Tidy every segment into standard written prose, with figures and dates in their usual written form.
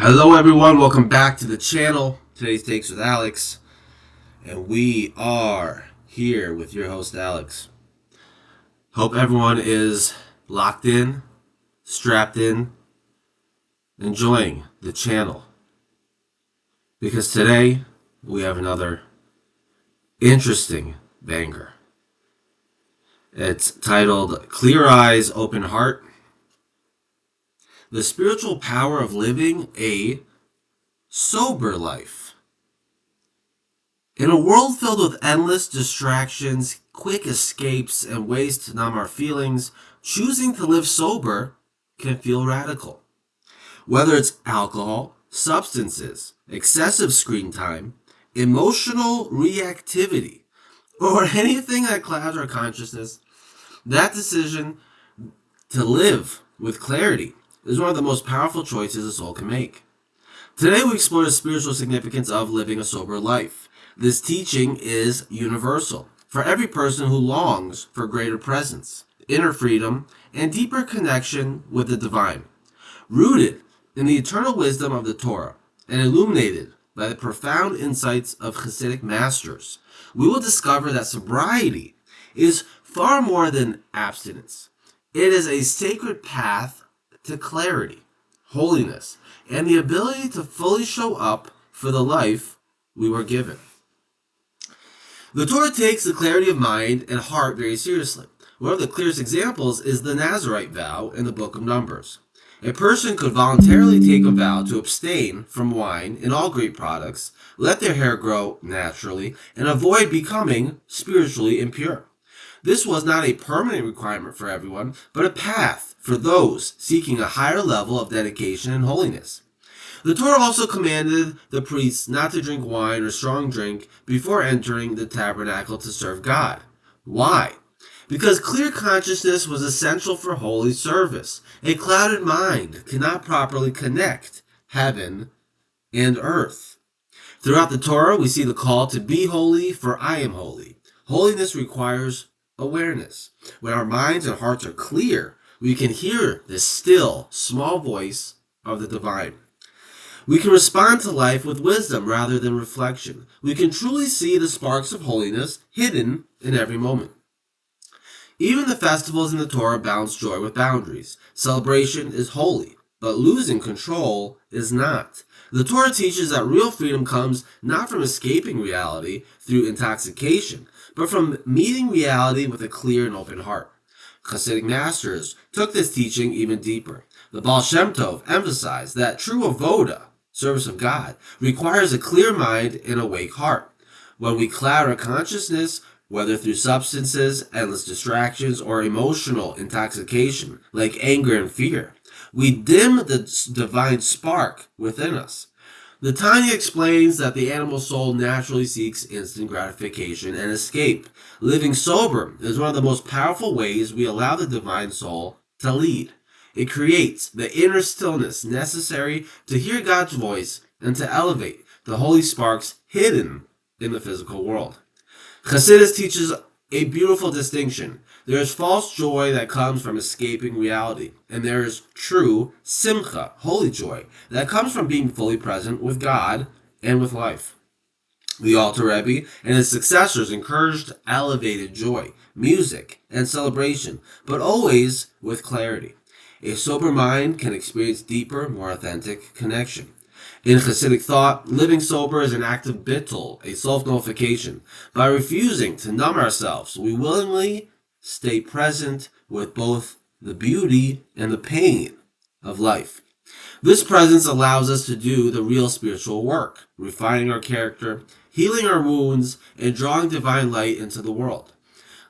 Hello everyone, welcome back to the channel. Today's Takes with Alex, and we are here with your host Alex. Hope everyone is locked in, strapped in, enjoying the channel. Because today we have another interesting banger. It's titled Clear Eyes, Open Heart. The spiritual power of living a sober life. In a world filled with endless distractions, quick escapes, and ways to numb our feelings, choosing to live sober can feel radical. Whether it's alcohol, substances, excessive screen time, emotional reactivity, or anything that clouds our consciousness, that decision to live with clarity is one of the most powerful choices a soul can make. Today we explore the spiritual significance of living a sober life. This teaching is universal for every person who longs for greater presence, inner freedom, and deeper connection with the divine. Rooted in the eternal wisdom of the Torah and illuminated by the profound insights of Hasidic masters, we will discover that sobriety is far more than abstinence. It is a sacred path to clarity, holiness, and the ability to fully show up for the life we were given. The Torah takes the clarity of mind and heart very seriously. One of the clearest examples is the Nazirite vow in the book of Numbers. A person could voluntarily take a vow to abstain from wine and all grape products, let their hair grow naturally, and avoid becoming spiritually impure. This was not a permanent requirement for everyone, but a path for those seeking a higher level of dedication and holiness. The Torah also commanded the priests not to drink wine or strong drink before entering the tabernacle to serve God. Why? Because clear consciousness was essential for holy service. A clouded mind cannot properly connect heaven and earth. Throughout the Torah, we see the call to be holy, for I am holy. Holiness requires awareness. When our minds and hearts are clear, we can hear the still, small voice of the divine. We can respond to life with wisdom rather than reflection. We can truly see the sparks of holiness hidden in every moment. Even the festivals in the Torah balance joy with boundaries. Celebration is holy, but losing control is not. The Torah teaches that real freedom comes not from escaping reality through intoxication, but from meeting reality with a clear and open heart. Hasidic masters took this teaching even deeper. The Baal Shem Tov emphasized that true avoda, service of God, requires a clear mind and awake heart. When we cloud our consciousness, whether through substances, endless distractions, or emotional intoxication like anger and fear, we dim the divine spark within us. The Tanya explains that the animal soul naturally seeks instant gratification and escape. Living sober is one of the most powerful ways we allow the divine soul to lead. It creates the inner stillness necessary to hear God's voice and to elevate the holy sparks hidden in the physical world. Chassidus teaches a beautiful distinction. There is false joy that comes from escaping reality, and there is true simcha, holy joy, that comes from being fully present with God and with life. The Alter Rebbe and his successors encouraged elevated joy, music, and celebration, but always with clarity. A sober mind can experience deeper, more authentic connection. In Hasidic thought, living sober is an act of bittul, a self-nullification. By refusing to numb ourselves, we willingly stay present with both the beauty and the pain of life. This presence allows us to do the real spiritual work, refining our character, healing our wounds, and drawing divine light into the world.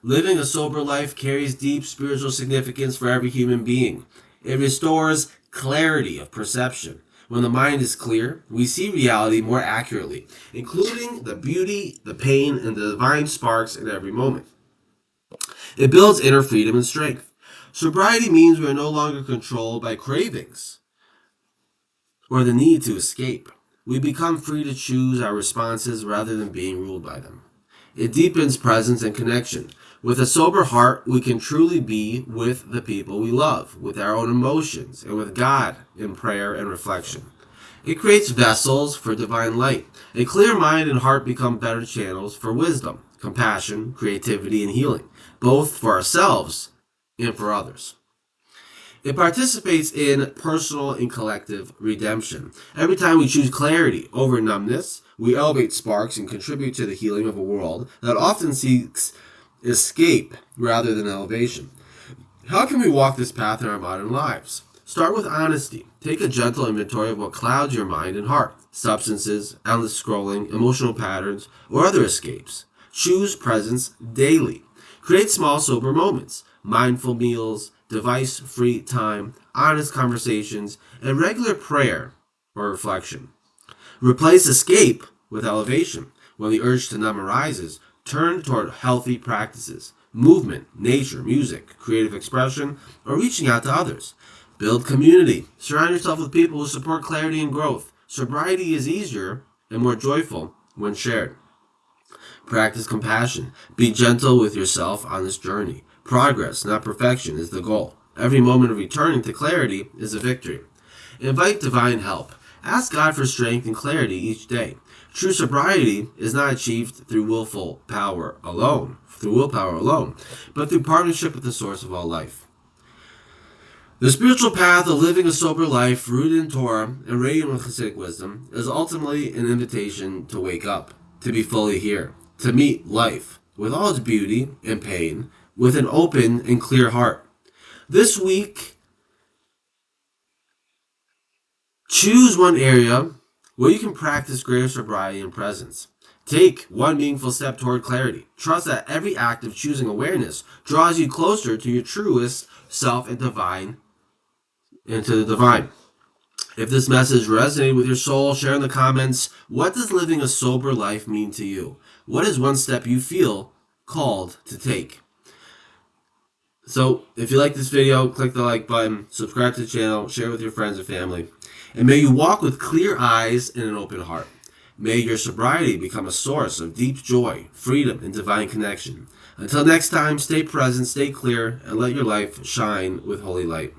Living a sober life carries deep spiritual significance for every human being. It restores clarity of perception. When the mind is clear, we see reality more accurately, including the beauty, the pain, and the divine sparks in every moment. It builds inner freedom and strength. Sobriety means we are no longer controlled by cravings or the need to escape. We become free to choose our responses rather than being ruled by them. It deepens presence and connection. With a sober heart, we can truly be with the people we love, with our own emotions, and with God in prayer and reflection. It creates vessels for divine light. A clear mind and heart become better channels for wisdom, compassion, creativity, and healing, both for ourselves and for others. It participates in personal and collective redemption. Every time we choose clarity over numbness, we elevate sparks and contribute to the healing of a world that often seeks escape rather than elevation. How can we walk this path in our modern lives? Start with honesty. Take a gentle inventory of what clouds your mind and heart: substances, endless scrolling, emotional patterns, or other escapes. Choose presence daily. Create small, sober moments, mindful meals, device free time, honest conversations, and regular prayer or reflection. Replace escape with elevation. When the urge to numb arises, turn toward healthy practices: movement, nature, music, creative expression, or reaching out to others. Build community. Surround yourself with people who support clarity and growth. Sobriety is easier and more joyful when shared. Practice compassion. Be gentle with yourself on this journey. Progress, not perfection, is the goal. Every moment of returning to clarity is a victory. Invite divine help. Ask God for strength and clarity each day. True sobriety is not achieved through willpower alone, but through partnership with the source of all life. The spiritual path of living a sober life rooted in Torah and radiant with Hasidic wisdom is ultimately an invitation to wake up, to be fully here, to meet life with all its beauty and pain with an open and clear heart. This week, choose one area where you can practice greater sobriety and presence. Take one meaningful step toward clarity. Trust that every act of choosing awareness draws you closer to your truest self and to the divine. If this message resonated with your soul, share in the comments. What does living a sober life mean to you? What is one step you feel called to take? So, if you like this video, click the like button, subscribe to the channel, share with your friends and family. And may you walk with clear eyes and an open heart. May your sobriety become a source of deep joy, freedom, and divine connection. Until next time, stay present, stay clear, and let your life shine with holy light.